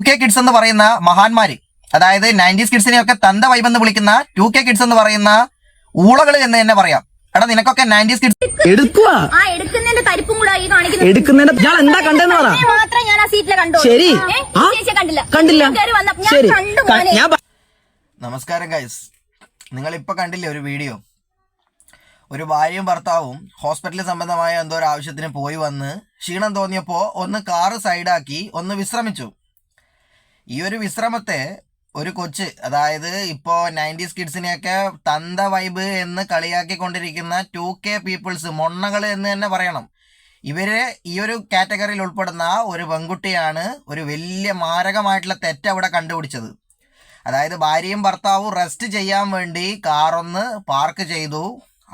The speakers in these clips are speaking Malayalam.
2K കിഡ്സ് എന്ന് പറയുന്ന മഹാന്മാര്, അതായത് 90s കിഡ്സിനെയൊക്കെ തന്ത വൈബ് എന്ന് വിളിക്കുന്ന 2K കിഡ്സ് എന്ന് പറയുന്ന ഊളകൾ എന്ന് തന്നെ പറയാം. എടാ നിനക്കൊക്കെ 90s കിഡ്സ് നമസ്കാരം ഗൈസ്, നിങ്ങൾ ഇപ്പൊ കണ്ടില്ലേ ഒരു വീഡിയോ? ഒരു ഭാര്യയും ഭർത്താവും ഹോസ്പിറ്റൽ സംബന്ധമായ എന്തോ ഒരു ആവശ്യത്തിന് പോയി വന്ന് ക്ഷീണം തോന്നിയപ്പോൾ ഒന്ന് കാറ് സൈഡാക്കി ഒന്ന് വിശ്രമിച്ചു. ഈ ഒരു വിശ്രമത്തെ ഒരു കൊച്ച്, അതായത് ഇപ്പോൾ 90s കിഡ്സിനെയൊക്കെ തന്ത വൈബ് എന്ന് കളിയാക്കിക്കൊണ്ടിരിക്കുന്ന 2K പീപ്പിൾസ്, മൊണ്ണകൾ എന്ന് തന്നെ പറയണം, ഇവര് ഈ ഒരു കാറ്റഗറിയിൽ ഉൾപ്പെടുന്ന ഒരു പെൺകുട്ടിയാണ് ഒരു വലിയ മാരകമായിട്ടുള്ള തെറ്റ് അവിടെ കണ്ടുപിടിച്ചത്. അതായത് ഭാര്യയും ഭർത്താവും റെസ്റ്റ് ചെയ്യാൻ വേണ്ടി കാറൊന്ന് പാർക്ക് ചെയ്തു.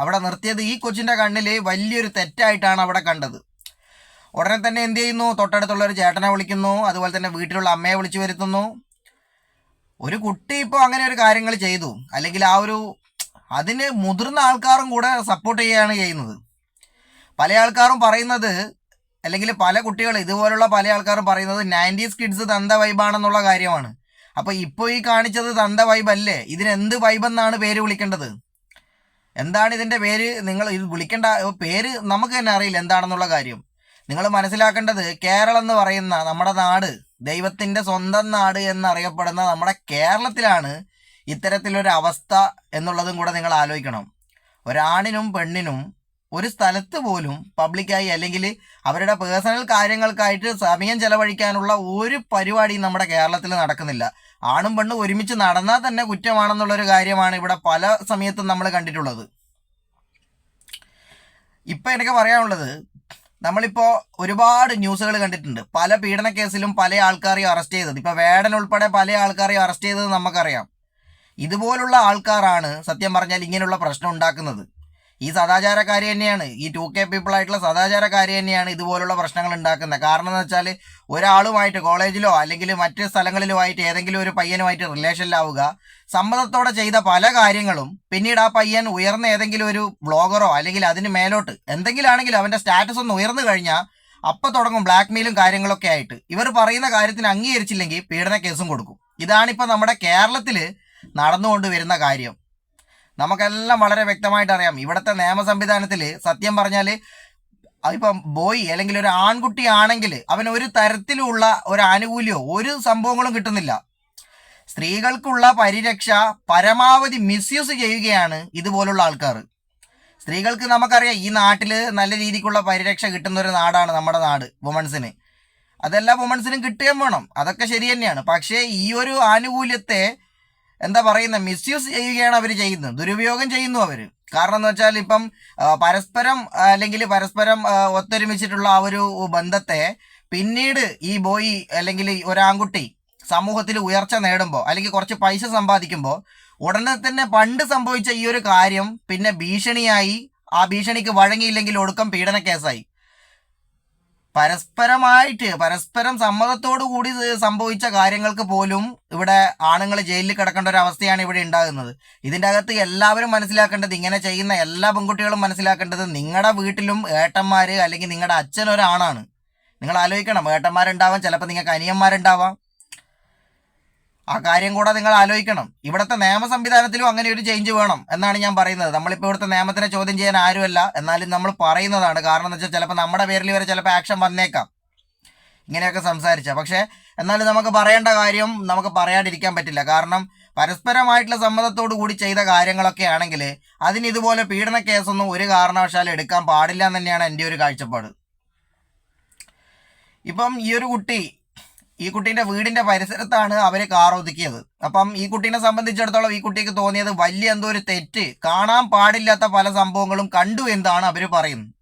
അവിടെ നിർത്തിയത് ഈ കൊച്ചിൻ്റെ കണ്ണിൽ വലിയൊരു തെറ്റായിട്ടാണ് അവിടെ കണ്ടത്. ഉടനെ തന്നെ എന്ത് ചെയ്യുന്നു? തൊട്ടടുത്തുള്ള ഒരു ചേട്ടനെ വിളിക്കുന്നു, അതുപോലെ തന്നെ വീട്ടിലുള്ള അമ്മയെ വിളിച്ചു വരുത്തുന്നു. ഒരു കുട്ടി ഇപ്പോൾ അങ്ങനെ ഒരു കാര്യങ്ങൾ ചെയ്തു, അല്ലെങ്കിൽ അതിന് മുതിർന്ന ആൾക്കാരും കൂടെ സപ്പോർട്ട് ചെയ്യുകയാണ് ചെയ്യുന്നത്. പല ആൾക്കാരും പറയുന്നത്, അല്ലെങ്കിൽ പല കുട്ടികൾ ഇതുപോലുള്ള പല ആൾക്കാരും പറയുന്നത് 90s കിഡ്സ് തന്ത വൈബാണെന്നുള്ള കാര്യമാണ്. അപ്പോൾ ഇപ്പോൾ ഈ കാണിച്ചത് തന്ത വൈബ് അല്ലേ? ഇതിനെന്ത് വൈബെന്നാണ് പേര് വിളിക്കേണ്ടത്? എന്താണ് ഇതിൻ്റെ പേര്? നിങ്ങൾ ഇത് വിളിക്കേണ്ട പേര് നമുക്ക് തന്നെ അറിയില്ല എന്താണെന്നുള്ള കാര്യം. നിങ്ങൾ മനസ്സിലാക്കേണ്ടത്, കേരളം എന്ന് പറയുന്ന നമ്മുടെ നാട്, ദൈവത്തിൻ്റെ സ്വന്തം നാട് എന്നറിയപ്പെടുന്ന നമ്മുടെ കേരളത്തിലാണ് ഇത്തരത്തിലൊരു അവസ്ഥ എന്നുള്ളതും കൂടെ നിങ്ങൾ ആലോചിക്കണം. ഒരാണിനും പെണ്ണിനും ഒരു സ്ഥലത്ത് പോലും പബ്ലിക്കായി അല്ലെങ്കിൽ അവരുടെ പേഴ്സണൽ കാര്യങ്ങൾക്കായിട്ട് സമയം ചെലവഴിക്കാനുള്ള ഒരു പരിപാടിയും നമ്മുടെ കേരളത്തിൽ നടക്കുന്നില്ല. ആണും പെണ്ണും ഒരുമിച്ച് നടന്നാൽ തന്നെ കുറ്റമാണെന്നുള്ളൊരു കാര്യമാണ് ഇവിടെ പല സമയത്തും നമ്മൾ കണ്ടിട്ടുള്ളത്. ഇപ്പം എനിക്ക് പറയാനുള്ളത്, നമ്മളിപ്പോൾ ഒരുപാട് ന്യൂസുകൾ കണ്ടിട്ടുണ്ട്. പല പീഡന കേസിലും പല ആൾക്കാരെയും അറസ്റ്റ് ചെയ്തത്, ഇപ്പോൾ വേടൻ ഉൾപ്പെടെ പല ആൾക്കാരെയും അറസ്റ്റ് ചെയ്തത് നമുക്കറിയാം. ഇതുപോലുള്ള ആൾക്കാരാണ് സത്യം പറഞ്ഞാൽ ഇങ്ങനെയുള്ള പ്രശ്നം ഉണ്ടാക്കുന്നത്. ഈ സദാചാരക്കാരി തന്നെയാണ്, ഈ 2K പീപ്പിളായിട്ടുള്ള സദാചാരക്കാരി തന്നെയാണ് ഇതുപോലുള്ള പ്രശ്നങ്ങൾ ഉണ്ടാക്കുന്നത്. കാരണം എന്ന് വെച്ചാൽ, ഒരാളുമായിട്ട് കോളേജിലോ അല്ലെങ്കിൽ മറ്റ് സ്ഥലങ്ങളിലോ ആയിട്ട് ഏതെങ്കിലും ഒരു പയ്യനുമായിട്ട് റിലേഷനിലാവുക, സമ്മതത്തോടെ ചെയ്ത പല കാര്യങ്ങളും പിന്നീട് ആ പയ്യൻ ഉയർന്ന ഏതെങ്കിലും ഒരു വ്ളോഗറോ അല്ലെങ്കിൽ അതിന് മേലോട്ട് എന്തെങ്കിലും ആണെങ്കിലും അവൻ്റെ സ്റ്റാറ്റസ് ഒന്ന് ഉയർന്നു കഴിഞ്ഞാൽ അപ്പം തുടങ്ങും ബ്ലാക്ക് മെയിലും കാര്യങ്ങളൊക്കെ ആയിട്ട്. ഇവർ പറയുന്ന കാര്യത്തിന് അംഗീകരിച്ചില്ലെങ്കിൽ പീഡന കേസും കൊടുക്കും. ഇതാണിപ്പോൾ നമ്മുടെ കേരളത്തിൽ നടന്നുകൊണ്ട് വരുന്ന കാര്യം. നമുക്കെല്ലാം വളരെ വ്യക്തമായിട്ട് അറിയാം. ഇവിടുത്തെ നിയമ സംവിധാനത്തിൽ സത്യം പറഞ്ഞാൽ ഇപ്പം ബോയ് അല്ലെങ്കിൽ ഒരു ആൺകുട്ടി ആണെങ്കിൽ അവന് ഒരു തരത്തിലുള്ള ഒരു ആനുകൂല്യമോ ഒരു സംഭവങ്ങളും കിട്ടുന്നില്ല. സ്ത്രീകൾക്കുള്ള പരിരക്ഷ പരമാവധി മിസ്യൂസ് ചെയ്യുകയാണ് ഇതുപോലുള്ള ആൾക്കാർ. സ്ത്രീകൾക്ക് നമുക്കറിയാം, ഈ നാട്ടിൽ നല്ല രീതിക്കുള്ള പരിരക്ഷ കിട്ടുന്ന ഒരു നാടാണ് നമ്മുടെ നാട്. വുമൺസിന് അതെല്ലാ വുമൺസിനും കിട്ടുകയും വേണം, അതൊക്കെ ശരി തന്നെയാണ്. പക്ഷേ ഈ ഒരു ആനുകൂല്യത്തെ എന്താ പറയുന്നത്, മിസ്യൂസ് ചെയ്യുകയാണ് അവർ ചെയ്യുന്നത്, ദുരുപയോഗം ചെയ്യുന്നു അവർ. കാരണം എന്ന് വെച്ചാൽ ഇപ്പം പരസ്പരം ഒത്തൊരുമിച്ചിട്ടുള്ള ആ ഒരു ബന്ധത്തെ പിന്നീട് ഈ ബോയ് അല്ലെങ്കിൽ ഒരാൺകുട്ടി സമൂഹത്തിൽ ഉയർച്ച നേടുമ്പോൾ അല്ലെങ്കിൽ കുറച്ച് പൈസ സമ്പാദിക്കുമ്പോൾ ഉടനെ തന്നെ പണ്ട് സംഭവിച്ച ഈ ഒരു കാര്യം പിന്നെ ഭീഷണിയായി, ആ ഭീഷണിക്ക് വഴങ്ങിയില്ലെങ്കിൽ ഒടുക്കം പീഡന കേസായി. പരസ്പരം സമ്മതത്തോടു കൂടി സംഭവിച്ച കാര്യങ്ങൾക്ക് പോലും ഇവിടെ ആണുങ്ങൾ ജയിലിൽ കിടക്കേണ്ട ഒരു അവസ്ഥയാണ് ഇവിടെ ഉണ്ടാകുന്നത്. ഇതിൻ്റെ അകത്ത് എല്ലാവരും മനസ്സിലാക്കേണ്ടത്, ഇങ്ങനെ ചെയ്യുന്ന എല്ലാ പെൺകുട്ടികളും മനസ്സിലാക്കേണ്ടത്, നിങ്ങളുടെ വീട്ടിലും ഏട്ടന്മാർ അല്ലെങ്കിൽ നിങ്ങളുടെ അച്ഛനൊരാണാണ്. നിങ്ങൾ ആലോചിക്കണം, ഏട്ടന്മാരുണ്ടാവാം, ചിലപ്പോൾ നിങ്ങൾക്ക് അനിയന്മാരുണ്ടാവാം. ആ കാര്യം കൂടെ നിങ്ങൾ ആലോചിക്കണം. ഇവിടുത്തെ നിയമ സംവിധാനത്തിലും അങ്ങനെ ഒരു ചേഞ്ച് വേണം എന്നാണ് ഞാൻ പറയുന്നത്. നമ്മളിപ്പോൾ ഇവിടുത്തെ നിയമത്തിനെ ചോദ്യം ചെയ്യാൻ ആരുമല്ല, എന്നാലും നമ്മൾ പറയുന്നതാണ്. കാരണം എന്ന് വെച്ചാൽ ചിലപ്പോൾ നമ്മുടെ പേരിൽ വരെ ചിലപ്പോൾ ആക്ഷൻ വന്നേക്കാം ഇങ്ങനെയൊക്കെ സംസാരിച്ചാൽ. പക്ഷേ എന്നാലും നമുക്ക് പറയേണ്ട കാര്യം നമുക്ക് പറയാണ്ടിരിക്കാൻ പറ്റില്ല. കാരണം പരസ്പരമായിട്ടുള്ള സമ്മതത്തോടു കൂടി ചെയ്ത കാര്യങ്ങളൊക്കെ ആണെങ്കിൽ അതിന് ഇതുപോലെ പീഡന കേസൊന്നും ഒരു കാരണവശാലും എടുക്കാൻ പാടില്ല എന്ന് തന്നെയാണ് എൻ്റെ ഒരു കാഴ്ചപ്പാട്. ഇപ്പം ഈ കുട്ടീൻ്റെ വീടിൻ്റെ പരിസരത്താണ് അവർ കാർ ഒതുക്കിയത്. അപ്പം ഈ കുട്ടീനെ സംബന്ധിച്ചിടത്തോളം ഈ കുട്ടിക്ക് തോന്നിയത് വലിയ എന്തോ ഒരു തെറ്റ്, കാണാൻ പാടില്ലാത്ത പല സംഭവങ്ങളും കണ്ടു എന്നാണ് അവർ പറയുന്നത്.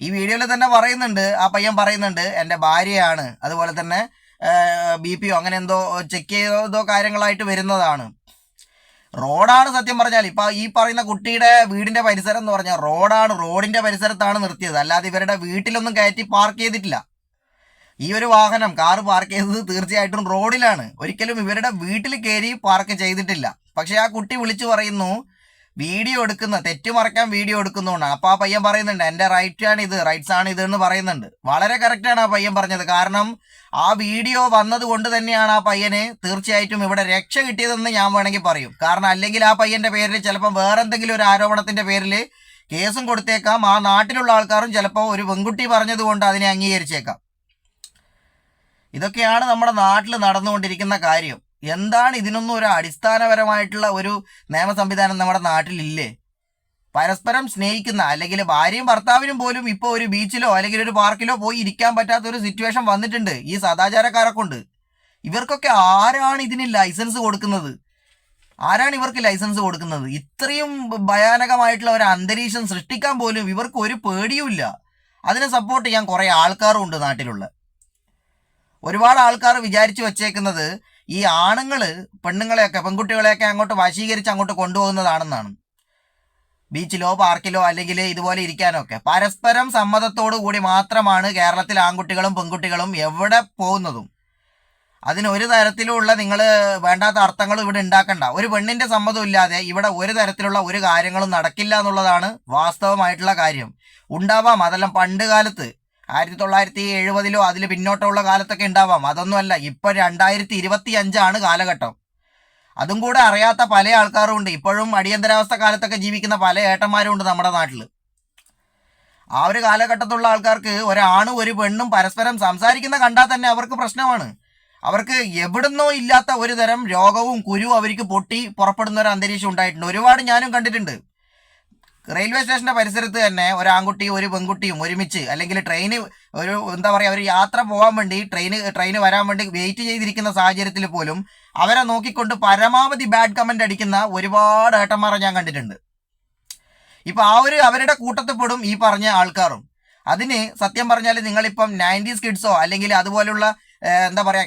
ഈ വീഡിയോയിൽ തന്നെ പറയുന്നുണ്ട്, ആ പയ്യൻ പറയുന്നുണ്ട്, എൻ്റെ ഭാര്യയാണ്, അതുപോലെ തന്നെ BP അങ്ങനെ എന്തോ ചെക്ക് ചെയ്തോ കാര്യങ്ങളായിട്ട് വരുന്നതാണ്. റോഡാണ് സത്യം പറഞ്ഞാൽ. ഇപ്പം ഈ പറയുന്ന കുട്ടിയുടെ വീടിൻ്റെ പരിസരം എന്ന് പറഞ്ഞാൽ റോഡാണ്, റോഡിൻ്റെ പരിസരത്താണ് നിർത്തിയത്, അല്ലാതെ ഇവരുടെ വീട്ടിലൊന്നും കയറ്റി പാർക്ക് ചെയ്തിട്ടില്ല. ഈ ഒരു വാഹനം കാർ പാർക്ക് ചെയ്തത് തീർച്ചയായിട്ടും റോഡിലാണ്, ഒരിക്കലും ഇവരുടെ വീട്ടിൽ കയറി പാർക്ക് ചെയ്തിട്ടില്ല. പക്ഷേ ആ കുട്ടി വിളിച്ചു പറയുന്നു, വീഡിയോ എടുക്കുന്ന തെറ്റുമറയ്ക്കാൻ വീഡിയോ എടുക്കുന്നതുകൊണ്ടാണ്. അപ്പോൾ ആ പയ്യൻ പറയുന്നുണ്ട് എൻ്റെ റൈറ്റ്സ് ആണ് ഇത് എന്ന് പറയുന്നുണ്ട്. വളരെ കറക്റ്റാണ് ആ പയ്യൻ പറഞ്ഞത്. കാരണം ആ വീഡിയോ വന്നത് കൊണ്ട് തന്നെയാണ് ആ പയ്യന് തീർച്ചയായിട്ടും ഇവിടെ രക്ഷ കിട്ടിയതെന്ന് ഞാൻ വേണമെങ്കിൽ പറയും. കാരണം അല്ലെങ്കിൽ ആ പയ്യന്റെ പേരിൽ ചിലപ്പോൾ വേറെ എന്തെങ്കിലും ഒരു ആരോപണത്തിന്റെ പേരിൽ കേസും കൊടുത്തേക്കാം. ആ നാട്ടിലുള്ള ആൾക്കാരും ചിലപ്പോൾ ഒരു പെൺകുട്ടി പറഞ്ഞതുകൊണ്ട് അതിനെ അംഗീകരിച്ചേക്കാം. ഇതൊക്കെയാണ് നമ്മുടെ നാട്ടിൽ നടന്നുകൊണ്ടിരിക്കുന്ന കാര്യം. എന്താണ് ഇതിനൊന്നും ഒരു അടിസ്ഥാനപരമായിട്ടുള്ള ഒരു നിയമ സംവിധാനം നമ്മുടെ നാട്ടിലില്ലേ? പരസ്പരം സ്നേഹിക്കുന്ന അല്ലെങ്കിൽ ഭാര്യയും ഭർത്താവിനും പോലും ഇപ്പോൾ ഒരു ബീച്ചിലോ അല്ലെങ്കിൽ ഒരു പാർക്കിലോ പോയി ഇരിക്കാൻ പറ്റാത്ത ഒരു സിറ്റുവേഷൻ വന്നിട്ടുണ്ട് ഈ സദാചാരക്കാരെ കൊണ്ട്. ഇവർക്കൊക്കെ ആരാണ് ഇതിന് ലൈസൻസ് കൊടുക്കുന്നത്? ആരാണ് ഇവർക്ക് ലൈസൻസ് കൊടുക്കുന്നത്? ഇത്രയും ഭയാനകമായിട്ടുള്ള ഒരു അന്തരീക്ഷം സൃഷ്ടിക്കാൻ പോലും ഇവർക്ക് ഒരു പേടിയുമില്ല. അതിനെ സപ്പോർട്ട് ചെയ്യാൻ കുറേ ആൾക്കാരും ഉണ്ട് നാട്ടിലുള്ള. ഒരുപാട് ആൾക്കാർ വിചാരിച്ചു വച്ചേക്കുന്നത് ഈ ആണുങ്ങൾ പെൺകുട്ടികളെയൊക്കെ അങ്ങോട്ട് വശീകരിച്ച് അങ്ങോട്ട് കൊണ്ടുപോകുന്നതാണെന്നാണ്. ബീച്ചിലോ പാർക്കിലോ അല്ലെങ്കിൽ ഇതുപോലെ ഇരിക്കാനോ ഒക്കെ പരസ്പരം സമ്മതത്തോടു കൂടി മാത്രമാണ് കേരളത്തിൽ ആൺകുട്ടികളും പെൺകുട്ടികളും എവിടെ പോകുന്നതും. അതിനൊരു തരത്തിലുള്ള നിങ്ങൾ വേണ്ടാത്ത അർത്ഥങ്ങൾ ഇവിടെ ഉണ്ടാക്കണ്ട. ഒരു പെണ്ണിന്റെ സമ്മതം ഇല്ലാതെ ഇവിടെ ഒരു തരത്തിലുള്ള ഒരു കാര്യങ്ങളും നടക്കില്ല എന്നുള്ളതാണ് വാസ്തവമായിട്ടുള്ള കാര്യം. ഉണ്ടാവാം, അതെല്ലാം പണ്ട് കാലത്ത് 1970 അതിൽ പിന്നോട്ടമുള്ള കാലത്തൊക്കെ ഉണ്ടാവാം. അതൊന്നുമല്ല, ഇപ്പം 2025 കാലഘട്ടം. അതും കൂടെ അറിയാത്ത പല ആൾക്കാരും ഉണ്ട്. ഇപ്പോഴും അടിയന്തരാവസ്ഥ കാലത്തൊക്കെ ജീവിക്കുന്ന പല ഏട്ടന്മാരും ഉണ്ട് നമ്മുടെ നാട്ടിൽ. ആ ഒരു കാലഘട്ടത്തുള്ള ആൾക്കാർക്ക് ഒരാണും ഒരു പെണ്ണും പരസ്പരം സംസാരിക്കുന്ന കണ്ടാൽ തന്നെ അവർക്ക് പ്രശ്നമാണ്. അവർക്ക് എവിടുന്നോ ഇല്ലാത്ത ഒരു തരം രോഗവും കുരുവും അവർക്ക് പൊട്ടി പുറപ്പെടുന്ന ഒരു അന്തരീക്ഷം ഉണ്ടായിട്ടുണ്ട്. ഒരുപാട് ഞാനും കണ്ടിട്ടുണ്ട്. റെയിൽവേ സ്റ്റേഷൻ്റെ പരിസരത്ത് തന്നെ ഒരു ആൺകുട്ടിയും ഒരു പെൺകുട്ടിയും ഒരുമിച്ച് അല്ലെങ്കിൽ ട്രെയിന് ഒരു യാത്ര പോകാൻ വേണ്ടി ട്രെയിന് വരാൻ വേണ്ടി വെയിറ്റ് ചെയ്തിരിക്കുന്ന സാഹചര്യത്തിൽ പോലും അവരെ നോക്കിക്കൊണ്ട് പരമാവധി ബാഡ് കമൻ്റ് അടിക്കുന്ന ഒരുപാട് ഏട്ടന്മാരെ ഞാൻ കണ്ടിട്ടുണ്ട്. ഇപ്പം അവരുടെ കൂട്ടത്തിൽപ്പെടും ഈ പറഞ്ഞ ആൾക്കാരും. അതിന് സത്യം പറഞ്ഞാൽ നിങ്ങളിപ്പം 90s കിഡ്സോ അല്ലെങ്കിൽ അതുപോലുള്ള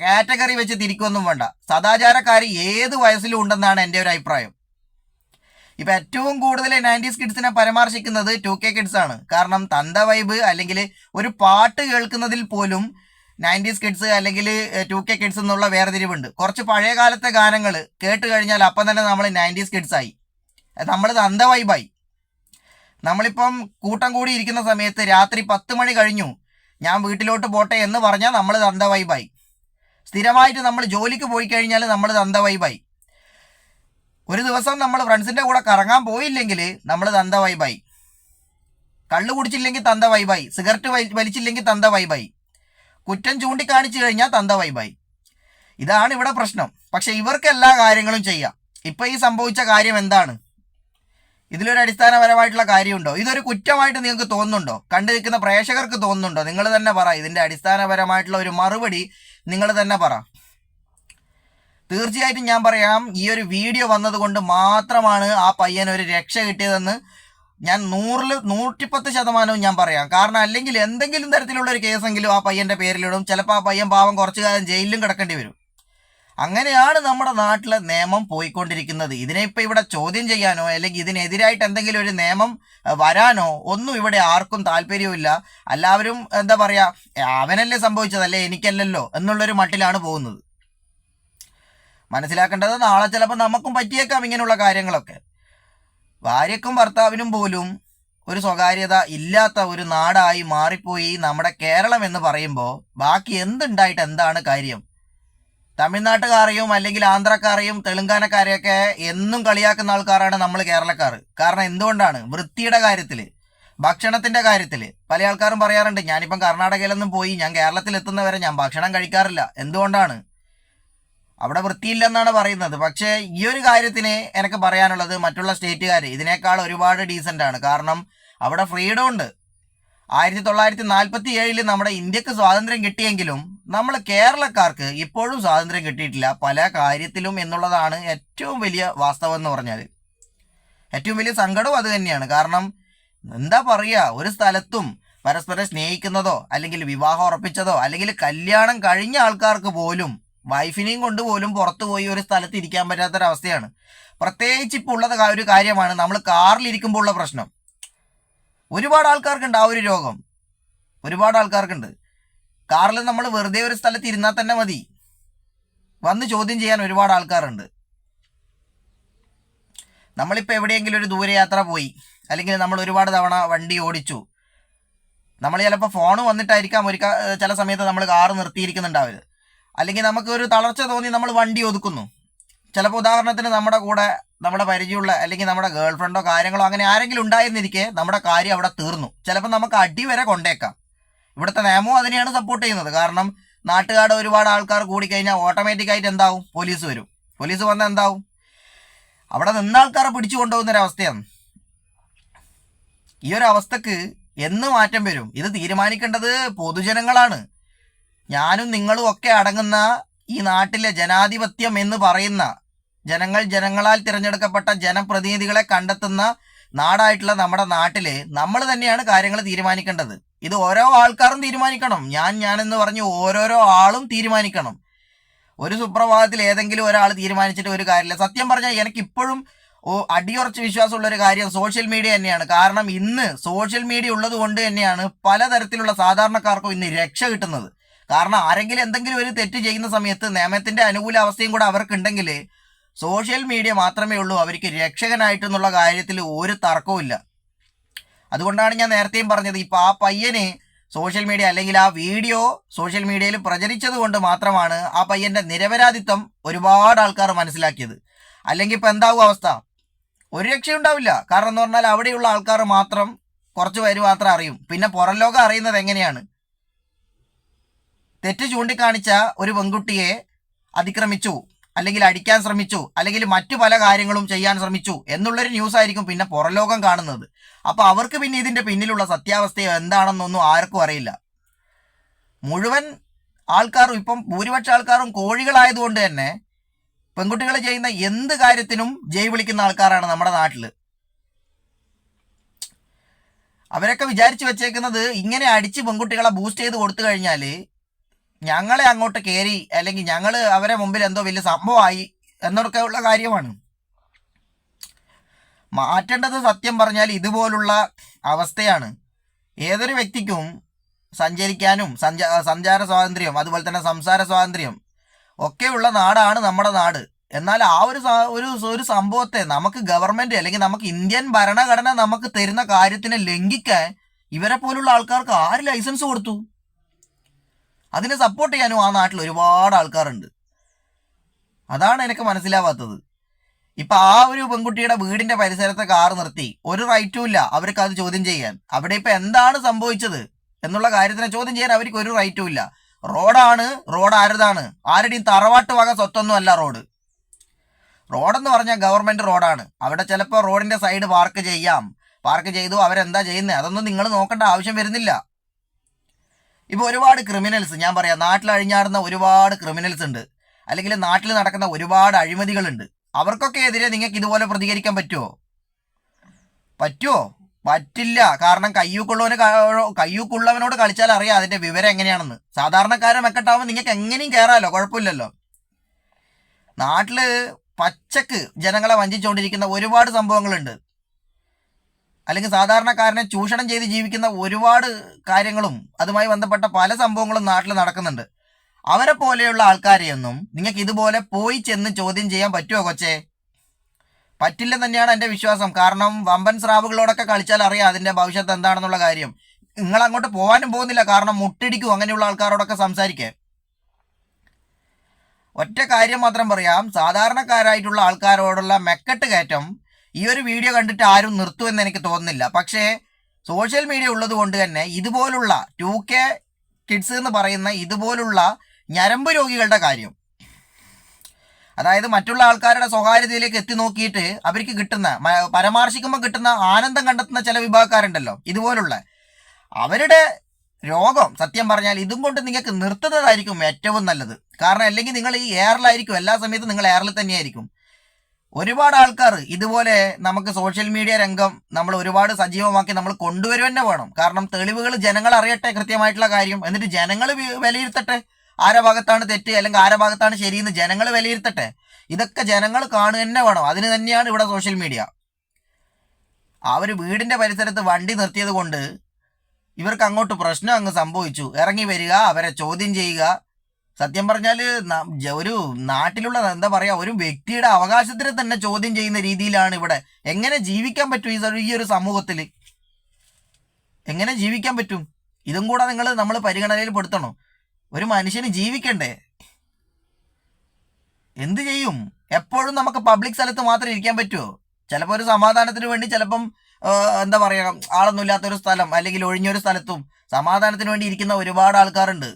കാറ്റഗറി വെച്ച് തിരിക്കൊന്നും വേണ്ട. സദാചാരക്കാർ ഏത് വയസ്സിലും ഉണ്ടെന്നാണ് എൻ്റെ ഒരു അഭിപ്രായം. ഇപ്പം ഏറ്റവും കൂടുതൽ 90s കിഡ്സിനെ പരാമർശിക്കുന്നത് 2K കിഡ്സ് ആണ്. കാരണം തന്ത വൈബ് അല്ലെങ്കിൽ ഒരു പാട്ട് കേൾക്കുന്നതിൽ പോലും 90s കിഡ്സ് അല്ലെങ്കിൽ 2K കിഡ്സ് എന്നുള്ള വേർതിരിവുണ്ട്. കുറച്ച് പഴയ കാലത്തെ ഗാനങ്ങൾ കേട്ട് കഴിഞ്ഞാൽ അപ്പം തന്നെ നമ്മൾ 90s കിഡ്സ് ആയി. നമ്മൾ തന്ത വൈബായി. നമ്മളിപ്പം കൂട്ടം കൂടി ഇരിക്കുന്ന സമയത്ത് രാത്രി 10 മണി കഴിഞ്ഞു, ഞാൻ വീട്ടിലോട്ട് പോട്ടെ എന്ന് പറഞ്ഞാൽ നമ്മൾ തന്ത വൈബായി. സ്ഥിരമായിട്ട് നമ്മൾ ജോലിക്ക് പോയി കഴിഞ്ഞാൽ നമ്മൾ തന്ത വൈബായി. ഒരു ദിവസം നമ്മൾ ഫ്രണ്ട്സിൻ്റെ കൂടെ കറങ്ങാൻ പോയില്ലെങ്കിൽ നമ്മൾ തന്ത വൈബായി. കള്ളു കുടിച്ചില്ലെങ്കിൽ തന്ത വൈബായി. സിഗരറ്റ് വലിച്ചില്ലെങ്കിൽ തന്ത വൈബായി. കുറ്റം ചൂണ്ടിക്കാണിച്ചു കഴിഞ്ഞാൽ തന്ത വൈബായി. ഇതാണ് ഇവിടെ പ്രശ്നം. പക്ഷെ ഇവർക്ക് എല്ലാ കാര്യങ്ങളും ചെയ്യാം. ഇപ്പം ഈ സംഭവിച്ച കാര്യം എന്താണ്? ഇതിലൊരു അടിസ്ഥാനപരമായിട്ടുള്ള കാര്യമുണ്ടോ? ഇതൊരു കുറ്റമായിട്ട് നിങ്ങൾക്ക് തോന്നുന്നുണ്ടോ? കണ്ടു നിൽക്കുന്ന പ്രേക്ഷകർക്ക് തോന്നുന്നുണ്ടോ? നിങ്ങൾ തന്നെ പറ. ഇതിൻ്റെ അടിസ്ഥാനപരമായിട്ടുള്ള ഒരു മറുപടി നിങ്ങൾ തന്നെ പറ. തീർച്ചയായിട്ടും ഞാൻ പറയാം, ഈ ഒരു വീഡിയോ വന്നതുകൊണ്ട് മാത്രമാണ് ആ പയ്യനൊരു രക്ഷ കിട്ടിയതെന്ന് ഞാൻ 110% ഞാൻ പറയാം. കാരണം അല്ലെങ്കിൽ എന്തെങ്കിലും തരത്തിലുള്ള ഒരു കേസെങ്കിലും ആ പയ്യൻ്റെ പേരിലിടും. ചിലപ്പോൾ ആ പയ്യൻ പാവം കുറച്ചു കാലം ജയിലിലും കിടക്കേണ്ടി വരും. അങ്ങനെയാണ് നമ്മുടെ നാട്ടിലെ നിയമം പോയിക്കൊണ്ടിരിക്കുന്നത്. ഇതിനെ ഇപ്പം ഇവിടെ ചോദ്യം ചെയ്യാനോ അല്ലെങ്കിൽ ഇതിനെതിരായിട്ട് എന്തെങ്കിലും ഒരു നിയമം വരാനോ ഒന്നും ഇവിടെ ആർക്കും താല്പര്യമില്ല. എല്ലാവരും അവനല്ലേ സംഭവിച്ചതല്ലേ, എനിക്കല്ലല്ലോ എന്നുള്ളൊരു മട്ടിലാണ് പോകുന്നത്. മനസ്സിലാക്കേണ്ടത് നാളെ ചിലപ്പോൾ നമുക്കും പറ്റിയേക്കാം ഇങ്ങനെയുള്ള കാര്യങ്ങളൊക്കെ. ഭാര്യക്കും ഭർത്താവിനും പോലും ഒരു സ്വകാര്യത ഇല്ലാത്ത ഒരു നാടായി മാറിപ്പോയി നമ്മുടെ കേരളം എന്ന് പറയുമ്പോൾ ബാക്കി എന്തുണ്ടായിട്ട് എന്താണ് കാര്യം? തമിഴ്നാട്ടുകാരെയും അല്ലെങ്കിൽ ആന്ധ്രക്കാരെയും തെലുങ്കാനക്കാരെയൊക്കെ എന്നും കളിയാക്കുന്ന ആൾക്കാരാണ് നമ്മൾ കേരളക്കാർ. കാരണം എന്തുകൊണ്ടാണ്? വൃത്തിയുടെ കാര്യത്തിൽ, ഭക്ഷണത്തിൻ്റെ കാര്യത്തിൽ പല ആൾക്കാരും പറയാറുണ്ട്, ഞാനിപ്പം കർണാടകയിലൊന്നും പോയി ഞാൻ കേരളത്തിൽ എത്തുന്നവരെ ഞാൻ ഭക്ഷണം കഴിക്കാറില്ല. എന്തുകൊണ്ടാണ്? അവിടെ വൃത്തിയില്ലെന്നാണ് പറയുന്നത്. പക്ഷേ ഈ ഒരു കാര്യത്തിന് എനിക്ക് പറയാനുള്ളത് മറ്റുള്ള സ്റ്റേറ്റുകാർ ഇതിനേക്കാൾ ഒരുപാട് ഡീസൻ്റാണ്. കാരണം അവിടെ ഫ്രീഡം ഉണ്ട്. 1947 നമ്മുടെ ഇന്ത്യക്ക് സ്വാതന്ത്ര്യം കിട്ടിയെങ്കിലും നമ്മൾ കേരളക്കാർക്ക് ഇപ്പോഴും സ്വാതന്ത്ര്യം കിട്ടിയിട്ടില്ല പല കാര്യത്തിലും എന്നുള്ളതാണ് ഏറ്റവും വലിയ വാസ്തവം എന്ന് പറഞ്ഞാൽ. ഏറ്റവും വലിയ സങ്കടവും അത് തന്നെയാണ്. കാരണം ഒരു സ്ഥലത്തും പരസ്പരം സ്നേഹിക്കുന്നതോ അല്ലെങ്കിൽ വിവാഹം ഉറപ്പിച്ചതോ അല്ലെങ്കിൽ കല്യാണം കഴിഞ്ഞ ആൾക്കാർക്ക് പോലും വൈഫിനെയും കൊണ്ടുപോലും പുറത്തു പോയി ഒരു സ്ഥലത്ത് ഇരിക്കാൻ പറ്റാത്തൊരവസ്ഥയാണ്. പ്രത്യേകിച്ച് ഇപ്പോൾ ഉള്ളത് ഒരു കാര്യമാണ് നമ്മൾ കാറിലിരിക്കുമ്പോൾ ഉള്ള പ്രശ്നം. ഒരുപാട് ആൾക്കാർക്കുണ്ട് ആ ഒരു രോഗം. ഒരുപാട് ആൾക്കാർക്കുണ്ട്. കാറിൽ നമ്മൾ വെറുതെ ഒരു സ്ഥലത്ത് ഇരുന്നാൽ തന്നെ മതി, വന്ന് ചോദ്യം ചെയ്യാൻ ഒരുപാട് ആൾക്കാരുണ്ട്. നമ്മളിപ്പോൾ എവിടെയെങ്കിലും ഒരു ദൂരയാത്ര പോയി, അല്ലെങ്കിൽ നമ്മൾ ഒരുപാട് തവണ വണ്ടി ഓടിച്ചു, നമ്മൾ ചിലപ്പോൾ ഫോൺ വന്നിട്ടായിരിക്കാം ചില സമയത്ത് നമ്മൾ കാറ് നിർത്തിയിരിക്കുന്നുണ്ടാവരുത്. അല്ലെങ്കിൽ നമുക്ക് ഒരു തളർച്ച തോന്നി നമ്മൾ വണ്ടി ഒതുക്കുന്നു. ചിലപ്പോൾ ഉദാഹരണത്തിന് നമ്മുടെ കൂടെ നമ്മുടെ പരിചയമുള്ള അല്ലെങ്കിൽ നമ്മുടെ ഗേൾ ഫ്രണ്ടോ കാര്യങ്ങളോ അങ്ങനെ ആരെങ്കിലും ഉണ്ടായിരുന്നിരിക്കെ നമ്മുടെ കാര്യം അവിടെ തീർന്നു. ചിലപ്പോൾ നമുക്ക് അടി വരെ കൊണ്ടേക്കാം. ഇവിടുത്തെ നിയമവും അതിനെയാണ് സപ്പോർട്ട് ചെയ്യുന്നത്. കാരണം നാട്ടുകാരുടെ ഒരുപാട് ആൾക്കാർ കൂടിക്കഴിഞ്ഞാൽ ഓട്ടോമാറ്റിക്കായിട്ട് എന്താവും, പോലീസ് വരും. പോലീസ് വന്നാൽ എന്താവും, അവിടെ നിന്ന ആൾക്കാരെ പിടിച്ചു കൊണ്ടുപോകുന്നൊരവസ്ഥയാണ്. ഈ ഒരു അവസ്ഥക്ക് എന്ന് മാറ്റം വരും? ഇത് തീരുമാനിക്കേണ്ടത് പൊതുജനങ്ങളാണ്. ഞാനും നിങ്ങളും ഒക്കെ അടങ്ങുന്ന ഈ നാട്ടിലെ ജനാധിപത്യം എന്ന് പറയുന്ന ജനങ്ങളാൽ തിരഞ്ഞെടുക്കപ്പെട്ട ജനപ്രതിനിധികളെ കണ്ടെത്തുന്ന നാടായിട്ടുള്ള നമ്മുടെ നാട്ടില് നമ്മൾ തന്നെയാണ് കാര്യങ്ങൾ തീരുമാനിക്കേണ്ടത്. ഇത് ഓരോ ആൾക്കാരും തീരുമാനിക്കണം. ഞാനെന്ന് പറഞ്ഞ് ഓരോരോ ആളും തീരുമാനിക്കണം. ഒരു സുപ്രഭാതത്തിൽ ഏതെങ്കിലും ഒരാൾ തീരുമാനിച്ചിട്ട് ഒരു കാര്യമില്ല. സത്യം പറഞ്ഞാൽ എനിക്കിപ്പോഴും അടിയുറച്ച് വിശ്വാസമുള്ള ഒരു കാര്യം സോഷ്യൽ മീഡിയ തന്നെയാണ്. കാരണം ഇന്ന് സോഷ്യൽ മീഡിയ ഉള്ളത് കൊണ്ട് തന്നെയാണ് പലതരത്തിലുള്ള സാധാരണക്കാർക്കും ഇന്ന് രക്ഷ കിട്ടുന്നത്. കാരണം ആരെങ്കിലും എന്തെങ്കിലും ഒരു തെറ്റ് ചെയ്യുന്ന സമയത്ത് നിയമത്തിന്റെ അനുകൂല അവസ്ഥയും കൂടെ അവർക്കുണ്ടെങ്കിൽ സോഷ്യൽ മീഡിയ മാത്രമേ ഉള്ളൂ അവർക്ക് രക്ഷകനായിട്ടെന്നുള്ള കാര്യത്തിൽ ഒരു തർക്കവുമില്ല. അതുകൊണ്ടാണ് ഞാൻ നേരത്തെയും പറഞ്ഞത്, ഇപ്പം ആ പയ്യന് സോഷ്യൽ മീഡിയ അല്ലെങ്കിൽ ആ വീഡിയോ സോഷ്യൽ മീഡിയയിൽ പ്രചരിച്ചത് കൊണ്ട് മാത്രമാണ് ആ പയ്യന്റെ നിരപരാധിത്വം ഒരുപാട് ആൾക്കാർ മനസ്സിലാക്കിയത്. അല്ലെങ്കിൽ ഇപ്പം എന്താവും അവസ്ഥ? ഒരു രക്ഷയുണ്ടാവില്ല. കാരണം എന്ന് പറഞ്ഞാൽ അവിടെയുള്ള ആൾക്കാർ മാത്രം, കുറച്ച് പേര് മാത്രം അറിയും. പിന്നെ പുറം ലോകം അറിയുന്നത് എങ്ങനെയാണ്? തെറ്റ് ചൂണ്ടിക്കാണിച്ച ഒരു പെൺകുട്ടിയെ അതിക്രമിച്ചു, അല്ലെങ്കിൽ അടിക്കാൻ ശ്രമിച്ചു, അല്ലെങ്കിൽ മറ്റു പല കാര്യങ്ങളും ചെയ്യാൻ ശ്രമിച്ചു എന്നുള്ളൊരു ന്യൂസ് ആയിരിക്കും പിന്നെ പുറം ലോകം കാണുന്നത്. അപ്പോൾ അവർക്ക് പിന്നെ ഇതിൻ്റെ പിന്നിലുള്ള സത്യാവസ്ഥ എന്താണെന്നൊന്നും ആർക്കും അറിയില്ല. മുഴുവൻ ആൾക്കാരും, ഇപ്പം ഭൂരിപക്ഷ ആൾക്കാരും കോഴികളായതുകൊണ്ട് തന്നെ പെൺകുട്ടികൾ ചെയ്യുന്ന എന്ത് കാര്യത്തിനും ജയ് വിളിക്കുന്ന ആൾക്കാരാണ് നമ്മുടെ നാട്ടിൽ. അവരൊക്കെ വിചാരിച്ചു വെച്ചേക്കുന്നത് ഇങ്ങനെ അടിച്ച് പെൺകുട്ടികളെ ബൂസ്റ്റ് ചെയ്ത് കൊടുത്തു കഴിഞ്ഞാൽ ഞങ്ങളെ അങ്ങോട്ട് കയറി, അല്ലെങ്കിൽ ഞങ്ങൾ അവരെ മുമ്പിൽ എന്തോ വലിയ സംഭവമായി എന്നൊക്കെ ഉള്ള കാര്യമാണ്. മാറ്റേണ്ടത് സത്യം പറഞ്ഞാൽ ഇതുപോലുള്ള അവസ്ഥയാണ്. ഏതൊരു വ്യക്തിക്കും സഞ്ചരിക്കാനും സഞ്ചാര സ്വാതന്ത്ര്യം, അതുപോലെ തന്നെ സംസാര സ്വാതന്ത്ര്യം ഒക്കെയുള്ള നാടാണ് നമ്മുടെ നാട്. എന്നാൽ ആ ഒരു സംഭവത്തെ നമുക്ക് ഗവൺമെന്റ് അല്ലെങ്കിൽ നമുക്ക് ഇന്ത്യൻ ഭരണഘടന നമുക്ക് തരുന്ന കാര്യത്തിനെ ലംഘിക്കാൻ ഇവരെ പോലുള്ള ആൾക്കാർക്ക് ആര് ലൈസൻസ് കൊടുത്തു? അതിനെ സപ്പോർട്ട് ചെയ്യാനും ആ നാട്ടിൽ ഒരുപാട് ആൾക്കാരുണ്ട്. അതാണ് എനിക്ക് മനസ്സിലാവാത്തത്. ഇപ്പം ആ ഒരു പെൺകുട്ടിയുടെ വീടിന്റെ പരിസരത്തെ കാർ നിർത്തി, ഒരു റൈറ്റും ഇല്ല അവർക്ക് അത് ചോദ്യം ചെയ്യാൻ. അവിടെ ഇപ്പം എന്താണ് സംഭവിച്ചത് എന്നുള്ള കാര്യത്തിനെ ചോദ്യം ചെയ്യാൻ അവർക്ക് ഒരു റൈറ്റും ഇല്ല. റോഡാണ്, റോഡ് ആരുതാണ്? ആരുടെയും തറവാട്ട് വക സ്വത്തൊന്നും അല്ല റോഡ്. റോഡെന്ന് പറഞ്ഞാൽ ഗവൺമെന്റ് റോഡാണ്. അവിടെ ചിലപ്പോൾ റോഡിന്റെ സൈഡ് പാർക്ക് ചെയ്യാം. പാർക്ക് ചെയ്തു അവരെന്താ ചെയ്യുന്നത് അതൊന്നും നിങ്ങൾ നോക്കേണ്ട ആവശ്യം വരുന്നില്ല. ഇപ്പോൾ ഒരുപാട് ക്രിമിനൽസ്, ഞാൻ പറയാം, നാട്ടിൽ അഴിഞ്ഞാടുന്ന ഒരുപാട് ക്രിമിനൽസ് ഉണ്ട്, അല്ലെങ്കിൽ നാട്ടിൽ നടക്കുന്ന ഒരുപാട് അഴിമതികളുണ്ട്. അവർക്കൊക്കെ എതിരെ നിങ്ങൾക്ക് ഇതുപോലെ പ്രതികരിക്കാൻ പറ്റുമോ? പറ്റില്ല. കാരണം കയ്യൂക്കുള്ളവനോട് കളിച്ചാൽ അറിയാം അതിന്റെ വിവരം എങ്ങനെയാണെന്ന്. സാധാരണക്കാരെ മെക്കെട്ടാവുമ്പോൾ നിങ്ങൾക്ക് എങ്ങനെയും കയറാമല്ലോ, കുഴപ്പമില്ലല്ലോ. നാട്ടില് പച്ചക്ക് ജനങ്ങളെ വഞ്ചിച്ചുകൊണ്ടിരിക്കുന്ന ഒരുപാട് സംഭവങ്ങളുണ്ട്. അല്ലെങ്കിൽ സാധാരണക്കാരനെ ചൂഷണം ചെയ്ത് ജീവിക്കുന്ന ഒരുപാട് കാര്യങ്ങളും അതുമായി ബന്ധപ്പെട്ട പല സംഭവങ്ങളും നാട്ടിൽ നടക്കുന്നുണ്ട്. അവരെ പോലെയുള്ള ആൾക്കാരെയൊന്നും നിങ്ങൾക്ക് ഇതുപോലെ പോയി ചെന്ന് ചോദ്യം ചെയ്യാൻ പറ്റുമോ കൊച്ചേ? പറ്റില്ലെന്ന് തന്നെയാണ് എൻ്റെ വിശ്വാസം. കാരണം വമ്പൻ സ്രാവുകളോടൊക്കെ കളിച്ചാൽ അറിയാം അതിൻ്റെ ഭവിഷ്യത്ത് എന്താണെന്നുള്ള കാര്യം. നിങ്ങൾ അങ്ങോട്ട് പോകാനും പോകുന്നില്ല, കാരണം മുട്ടിടിക്കും അങ്ങനെയുള്ള ആൾക്കാരോടൊക്കെ സംസാരിക്കാൻ. ഒറ്റ കാര്യം മാത്രം പറയാം, സാധാരണക്കാരായിട്ടുള്ള ആൾക്കാരോടുള്ള മെക്കെട്ട് കയറ്റം ഈ ഒരു വീഡിയോ കണ്ടിട്ട് ആരും നിർത്തുമെന്ന് എനിക്ക് തോന്നുന്നില്ല. പക്ഷേ സോഷ്യൽ മീഡിയ ഉള്ളത് കൊണ്ട് തന്നെ ഇതുപോലുള്ള 2K കിഡ്സ് എന്ന് പറയുന്ന ഇതുപോലുള്ള ഞരമ്പ് രോഗികളുടെ കാര്യം, അതായത് മറ്റുള്ള ആൾക്കാരുടെ സ്വകാര്യതയിലേക്ക് എത്തി നോക്കിയിട്ട് അവർക്ക് കിട്ടുന്ന, പരാമർശിക്കുമ്പോൾ കിട്ടുന്ന ആനന്ദം കണ്ടെത്തുന്ന ചില വിഭാഗക്കാരുണ്ടല്ലോ, ഇതുപോലുള്ള അവരുടെ രോഗം സത്യം പറഞ്ഞാൽ ഇതും കൊണ്ട് നിങ്ങൾക്ക് നിർത്തുന്നതായിരിക്കും ഏറ്റവും നല്ലത്. കാരണം അല്ലെങ്കിൽ നിങ്ങൾ ഈ എയറിലായിരിക്കും, എല്ലാ സമയത്തും നിങ്ങൾ എയറിൽ തന്നെയായിരിക്കും. ഒരുപാട് ആൾക്കാർ ഇതുപോലെ നമുക്ക് സോഷ്യൽ മീഡിയ രംഗം നമ്മൾ ഒരുപാട് സജീവമാക്കി നമ്മൾ കൊണ്ടുവരുക തന്നെ വേണം. കാരണം തെളിവുകൾ ജനങ്ങൾ അറിയട്ടെ കൃത്യമായിട്ടുള്ള കാര്യം, എന്നിട്ട് ജനങ്ങൾ വിലയിരുത്തട്ടെ ആരെ ഭാഗത്താണ് തെറ്റ് അല്ലെങ്കിൽ ആരെ ഭാഗത്താണ് ശരിയെന്ന് ജനങ്ങൾ വിലയിരുത്തട്ടെ. ഇതൊക്കെ ജനങ്ങൾ കാണുക തന്നെ വേണം. അതിന് തന്നെയാണ് ഇവിടെ സോഷ്യൽ മീഡിയ. ആ ഒരു വീടിൻ്റെ പരിസരത്ത് വണ്ടി നിർത്തിയത് കൊണ്ട് ഇവർക്ക് അങ്ങോട്ട് പ്രശ്നം അങ്ങ് സംഭവിച്ചു. ഇറങ്ങി വരിക, അവരെ ചോദ്യം ചെയ്യുക. സത്യം പറഞ്ഞാല് ഒരു നാട്ടിലുള്ള എന്താ പറയാ ഒരു വ്യക്തിയുടെ അവകാശത്തിനെ തന്നെ ചോദ്യം ചെയ്യുന്ന രീതിയിലാണ് ഇവിടെ. എങ്ങനെ ജീവിക്കാൻ പറ്റും ഈ ഒരു സമൂഹത്തിൽ? എങ്ങനെ ജീവിക്കാൻ പറ്റും? ഇതും കൂടെ നമ്മൾ പരിഗണനയിൽ പെടുത്തണോ? ഒരു മനുഷ്യന് ജീവിക്കണ്ടേ? എന്ത് ചെയ്യും? എപ്പോഴും നമുക്ക് പബ്ലിക് സ്ഥലത്ത് മാത്രം ഇരിക്കാൻ പറ്റുമോ? ചിലപ്പോൾ ഒരു സമാധാനത്തിന് വേണ്ടി ചിലപ്പം എന്താ പറയാ ആളൊന്നും ഇല്ലാത്തൊരു സ്ഥലം അല്ലെങ്കിൽ ഒഴിഞ്ഞൊരു സ്ഥലത്തും സമാധാനത്തിന് വേണ്ടി ഇരിക്കുന്ന ഒരുപാട് ആൾക്കാരുണ്ട്.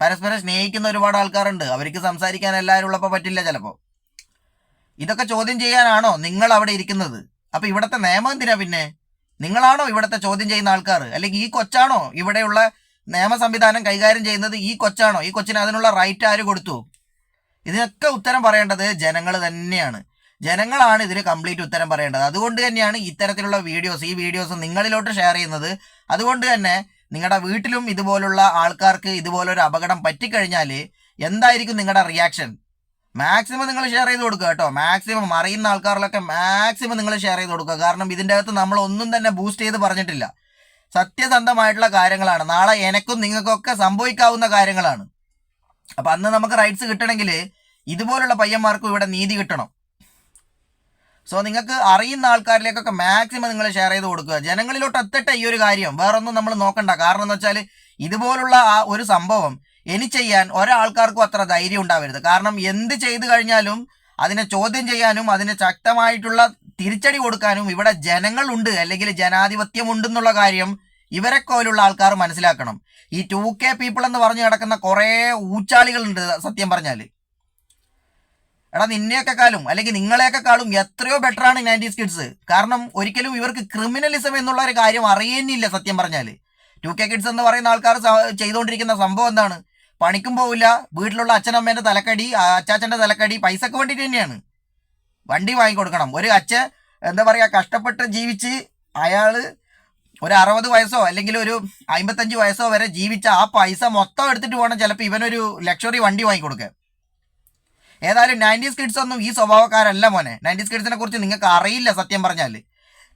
പരസ്പരം സ്നേഹിക്കുന്ന ഒരുപാട് ആൾക്കാരുണ്ട്. അവർക്ക് സംസാരിക്കാൻ എല്ലാവരും ഉള്ളപ്പോൾ പറ്റില്ല ചിലപ്പോൾ. ഇതൊക്കെ ചോദ്യം ചെയ്യാനാണോ നിങ്ങൾ അവിടെ ഇരിക്കുന്നത്? അപ്പൊ ഇവിടുത്തെ നിയമം എന്തിനാ പിന്നെ? നിങ്ങളാണോ ഇവിടുത്തെ ചോദ്യം ചെയ്യുന്ന ആൾക്കാർ? അല്ലെങ്കിൽ ഈ കൊച്ചാണോ ഇവിടെയുള്ള നിയമ സംവിധാനം കൈകാര്യം ചെയ്യുന്നത്? ഈ കൊച്ചാണോ? ഈ കൊച്ചിന് അതിനുള്ള റൈറ്റ് ആര് കൊടുത്തു? ഇതിനൊക്കെ ഉത്തരം പറയേണ്ടത് ജനങ്ങൾ തന്നെയാണ്. ജനങ്ങളാണ് ഇതിന് കംപ്ലീറ്റ് ഉത്തരം പറയേണ്ടത്. അതുകൊണ്ട് തന്നെയാണ് ഇത്തരത്തിലുള്ള ഈ വീഡിയോസ് നിങ്ങളിലോട്ട് ഷെയർ ചെയ്യുന്നത്. അതുകൊണ്ട് തന്നെ നിങ്ങളുടെ വീട്ടിലും ഇതുപോലുള്ള ആൾക്കാർക്ക് ഇതുപോലൊരു അപകടം പറ്റിക്കഴിഞ്ഞാൽ എന്തായിരിക്കും നിങ്ങളുടെ റിയാക്ഷൻ? മാക്സിമം നിങ്ങൾ ഷെയർ ചെയ്ത് കൊടുക്കുക കേട്ടോ. മാക്സിമം അറിയുന്ന ആൾക്കാരിലൊക്കെ മാക്സിമം നിങ്ങൾ ഷെയർ ചെയ്ത് കൊടുക്കുക. കാരണം ഇതിൻ്റെ അകത്ത് നമ്മൾ ഒന്നും തന്നെ ബൂസ്റ്റ് ചെയ്ത് പറഞ്ഞിട്ടില്ല. സത്യസന്ധമായിട്ടുള്ള കാര്യങ്ങളാണ്. നാളെ എനക്കും നിങ്ങൾക്കൊക്കെ സംഭവിക്കാവുന്ന കാര്യങ്ങളാണ്. അപ്പം അന്ന് നമുക്ക് റൈറ്റ്സ് കിട്ടണമെങ്കിൽ ഇതുപോലുള്ള പയ്യന്മാർക്കും ഇവിടെ നീതി കിട്ടണം. സോ നിങ്ങൾക്ക് അറിയുന്ന ആൾക്കാരിലേക്കൊക്കെ മാക്സിമം നിങ്ങൾ ഷെയർ ചെയ്ത് കൊടുക്കുക. ജനങ്ങളിലോട്ട് എത്തട്ടെ ഈ ഒരു കാര്യം. വേറൊന്നും നമ്മൾ നോക്കണ്ട. കാരണം എന്ന് വെച്ചാൽ ഇതുപോലുള്ള ആ ഒരു സംഭവം ഇനി ചെയ്യാൻ ഒരാൾക്കാർക്കും അത്ര ധൈര്യം ഉണ്ടാവരുത്. കാരണം എന്ത് ചെയ്തു കഴിഞ്ഞാലും അതിനെ ചോദ്യം ചെയ്യാനും അതിന് ശക്തമായിട്ടുള്ള തിരിച്ചടി കൊടുക്കാനും ഇവിടെ ജനങ്ങളുണ്ട്, അല്ലെങ്കിൽ ജനാധിപത്യം ഉണ്ടെന്നുള്ള കാര്യം ഇവരെ പോലുള്ള ആൾക്കാർ മനസ്സിലാക്കണം. ഈ 2K പീപ്പിൾ എന്ന് പറഞ്ഞു കിടക്കുന്ന കുറേ ഊച്ചാളികളുണ്ട്. സത്യം പറഞ്ഞാൽ എടാ നിന്നെയൊക്കെക്കാളും അല്ലെങ്കിൽ നിങ്ങളെയൊക്കെക്കാളും എത്രയോ ബെറ്ററാണ് 90s കിഡ്സ്. കാരണം ഒരിക്കലും ഇവർക്ക് ക്രിമിനലിസം എന്നുള്ള ഒരു കാര്യം അറിയുന്നില്ല. സത്യം പറഞ്ഞാൽ 2K കിഡ്സ് എന്ന് പറയുന്ന ആൾക്കാർ ചെയ്തുകൊണ്ടിരിക്കുന്ന സംഭവം എന്താണ്? പണിക്കും പോവില്ല, വീട്ടിലുള്ള അച്ഛനമ്മേൻ്റെ തലക്കടി, അച്ചാച്ചൻ്റെ തലക്കടി, പൈസക്ക് വേണ്ടിയിട്ട് തന്നെയാണ്. വണ്ടി വാങ്ങിക്കൊടുക്കണം. ഒരു അച്ഛൻ എന്താ പറയുക കഷ്ടപ്പെട്ട് ജീവിച്ച് അയാൾ ഒരു 60 വയസ്സോ അല്ലെങ്കിൽ ഒരു 55 വയസ്സോ വരെ ജീവിച്ച ആ പൈസ മൊത്തം എടുത്തിട്ട് വേണം ചിലപ്പോൾ ഇവനൊരു ലക്ഷറി വണ്ടി വാങ്ങിക്കൊടുക്കാൻ. ഏതായാലും 90s കിഡ്സ് ഒന്നും ഈ സ്വഭാവക്കാരല്ല മോനെ. 90s കിഡ്സിനെ കുറിച്ച് നിങ്ങൾക്ക് അറിയില്ല. സത്യം പറഞ്ഞാൽ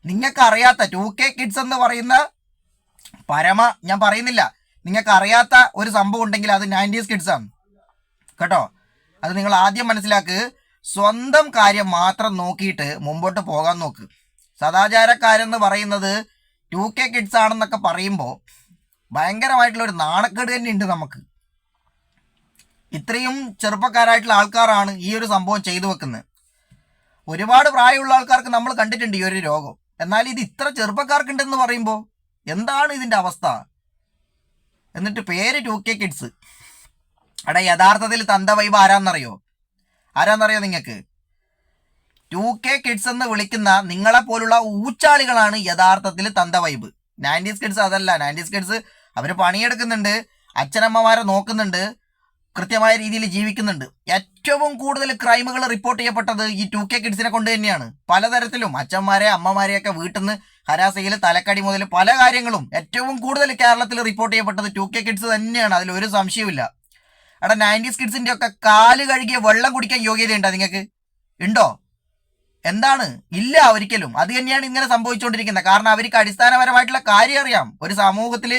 നിങ്ങൾക്ക് അറിയാത്ത 2K കിഡ്സ് എന്ന് പറയുന്ന ഞാൻ പറയുന്നില്ല, നിങ്ങൾക്ക് അറിയാത്ത ഒരു സംഭവം ഉണ്ടെങ്കിൽ അത് 90s കിഡ്സ് ആണ് കേട്ടോ. അത് നിങ്ങൾ ആദ്യം മനസ്സിലാക്ക്. സ്വന്തം കാര്യം മാത്രം നോക്കിയിട്ട് മുമ്പോട്ട് പോകാൻ നോക്ക്. സദാചാരക്കാരെന്ന് പറയുന്നത് 2K കിഡ്സ് ആണെന്നൊക്കെ പറയുമ്പോൾ ഭയങ്കരമായിട്ടുള്ളൊരു നാണക്കേട് തന്നെ ഉണ്ട് നമുക്ക്. ഇത്രയും ചെറുപ്പക്കാരായിട്ടുള്ള ആൾക്കാരാണ് ഈ ഒരു സംഭവം ചെയ്തു വെക്കുന്നത്. ഒരുപാട് പ്രായമുള്ള ആൾക്കാർക്ക് നമ്മൾ കണ്ടിട്ടുണ്ട് ഈ ഒരു രോഗം. എന്നാൽ ഇത് ഇത്ര ചെറുപ്പക്കാർക്കുണ്ടെന്ന് പറയുമ്പോൾ എന്താണ് ഇതിൻ്റെ അവസ്ഥ? എന്നിട്ട് പേര് 2K കിഡ്സ്. എടാ യഥാർത്ഥത്തിൽ തന്ത വൈബ് ആരാന്നറിയോ നിങ്ങൾക്ക്? 2K കിഡ്സ് എന്ന് വിളിക്കുന്ന നിങ്ങളെപ്പോലുള്ള ഊച്ചാളികളാണ് യഥാർത്ഥത്തിൽ തന്ത വൈബ്. 90s കിഡ്സ് അതല്ല. 90s കിഡ്സ് അവർ പണിയെടുക്കുന്നുണ്ട്, അച്ഛനമ്മമാരെ നോക്കുന്നുണ്ട്, കൃത്യമായ രീതിയിൽ ജീവിക്കുന്നുണ്ട്. ഏറ്റവും കൂടുതൽ ക്രൈമുകൾ റിപ്പോർട്ട് ചെയ്യപ്പെട്ടത് ഈ 2K കിഡ്സിനെ കൊണ്ട് തന്നെയാണ്. പലതരത്തിലും അച്ഛന്മാരെ അമ്മമാരെയൊക്കെ വീട്ടിൽ നിന്ന് ഹരാസയിൽ തലക്കടി മുതൽ പല കാര്യങ്ങളും ഏറ്റവും കൂടുതൽ കേരളത്തിൽ റിപ്പോർട്ട് ചെയ്യപ്പെട്ടത് 2K കിഡ്സ് തന്നെയാണ്. അതിലൊരു സംശയമില്ല. എടാ 90s കിഡ്സിൻ്റെ ഒക്കെ കാല് കഴുകിയ വെള്ളം കുടിക്കാൻ യോഗ്യതയുണ്ടോ നിങ്ങൾക്ക്? ഉണ്ടോ? എന്താണ്? ഇല്ല, ഒരിക്കലും. അത് തന്നെയാണ് ഇങ്ങനെ സംഭവിച്ചുകൊണ്ടിരിക്കുന്നത്. കാരണം അവർക്ക് അടിസ്ഥാനപരമായിട്ടുള്ള കാര്യം അറിയാം. ഒരു സമൂഹത്തിൽ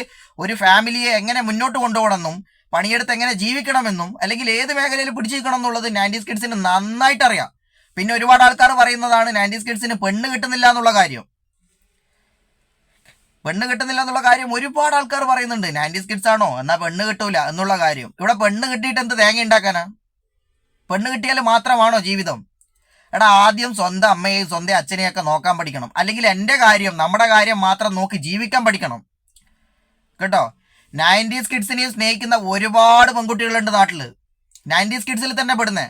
ഒരു ഫാമിലിയെ എങ്ങനെ മുന്നോട്ട് കൊണ്ടുപോകണമെന്നും പണിയെടുത്ത് എങ്ങനെ ജീവിക്കണമെന്നും അല്ലെങ്കിൽ ഏത് മേഖലയിൽ പിടിച്ചിരിക്കണം എന്നുള്ളത് 90s കിഡ്സിന് നന്നായിട്ട് അറിയാം. പിന്നെ ഒരുപാട് ആൾക്കാർ പറയുന്നതാണ് 90s കിഡ്സിന് പെണ്ണ് കിട്ടുന്നില്ല എന്നുള്ള കാര്യം. ഒരുപാട് ആൾക്കാർ പറയുന്നുണ്ട്. 90s കിഡ്സ് ആണോ എന്നാൽ പെണ്ണ് കിട്ടൂല എന്നുള്ള കാര്യം. ഇവിടെ പെണ്ണ് കിട്ടിയിട്ട് എന്ത് തേങ്ങ ഉണ്ടാക്കാനാ? പെണ്ണ് കിട്ടിയാൽ മാത്രമാണോ ജീവിതം? എടാ ആദ്യം സ്വന്തം അമ്മയെയും സ്വന്തം അച്ഛനെയൊക്കെ നോക്കാൻ പഠിക്കണം. അല്ലെങ്കിൽ എൻ്റെ കാര്യം നമ്മുടെ കാര്യം മാത്രം നോക്കി ജീവിക്കാൻ പഠിക്കണം കേട്ടോ. 90s കിഡ്സിനെ സ്നേഹിക്കുന്ന ഒരുപാട് പെൺകുട്ടികളുണ്ട് നാട്ടിൽ. 90s കിഡ്സിൽ തന്നെ പെടുന്നേ.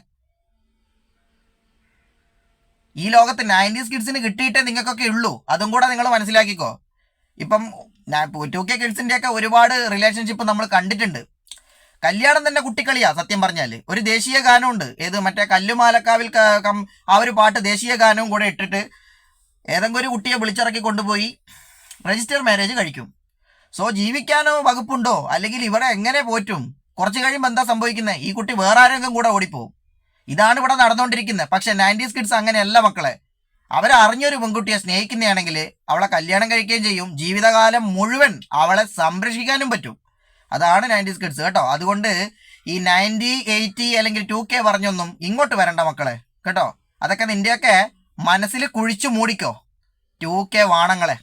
ഈ ലോകത്ത് 90s കിഡ്സിന് കിട്ടിയിട്ടേ നിങ്ങൾക്കൊക്കെ ഉള്ളൂ. അതും കൂടെ നിങ്ങൾ മനസ്സിലാക്കിക്കോ. ഇപ്പം 2K കിഡ്സിൻ്റെ ഒക്കെ ഒരുപാട് റിലേഷൻഷിപ്പ് നമ്മൾ കണ്ടിട്ടുണ്ട്. കല്യാണം തന്നെ കുട്ടിക്കളിയാ. സത്യം പറഞ്ഞാൽ ഒരു ദേശീയ ഗാനമുണ്ട്. ഏത് മറ്റേ കല്ലുമാലക്കാവിൽ ആ ഒരു പാട്ട് ദേശീയ ഗാനവും കൂടെ ഇട്ടിട്ട് ഏതെങ്കിലും ഒരു കുട്ടിയെ വിളിച്ചിറക്കി കൊണ്ടുപോയി രജിസ്റ്റർ മാരേജ് കഴിക്കും. സോ ജീവിക്കാനോ വകുപ്പുണ്ടോ? അല്ലെങ്കിൽ ഇവിടെ എങ്ങനെ പോറ്റും? കുറച്ച് കഴിയുമ്പോൾ എന്താ സംഭവിക്കുന്നത്? ഈ കുട്ടി വേറെ ആരെങ്കിലും കൂടെ ഓടിപ്പോവും. ഇതാണ് ഇവിടെ നടന്നുകൊണ്ടിരിക്കുന്നത്. പക്ഷെ 90s കിഡ്സ് അങ്ങനെയല്ല മക്കളെ. അവരറിഞ്ഞൊരു പെൺകുട്ടിയെ സ്നേഹിക്കുന്നതാണെങ്കിൽ അവളെ കല്യാണം കഴിക്കുകയും ചെയ്യും. ജീവിതകാലം മുഴുവൻ അവളെ സംരക്ഷിക്കാനും പറ്റും. അതാണ് 90s കിഡ്സ് കേട്ടോ. അതുകൊണ്ട് ഈ 90, 80 അല്ലെങ്കിൽ 2K പറഞ്ഞൊന്നും ഇങ്ങോട്ട് വരണ്ട മക്കളെ കേട്ടോ. അതൊക്കെ നിന്റെയൊക്കെ മനസ്സിൽ കുഴിച്ചു മൂടിക്കോ 2K വാണങ്ങളെ.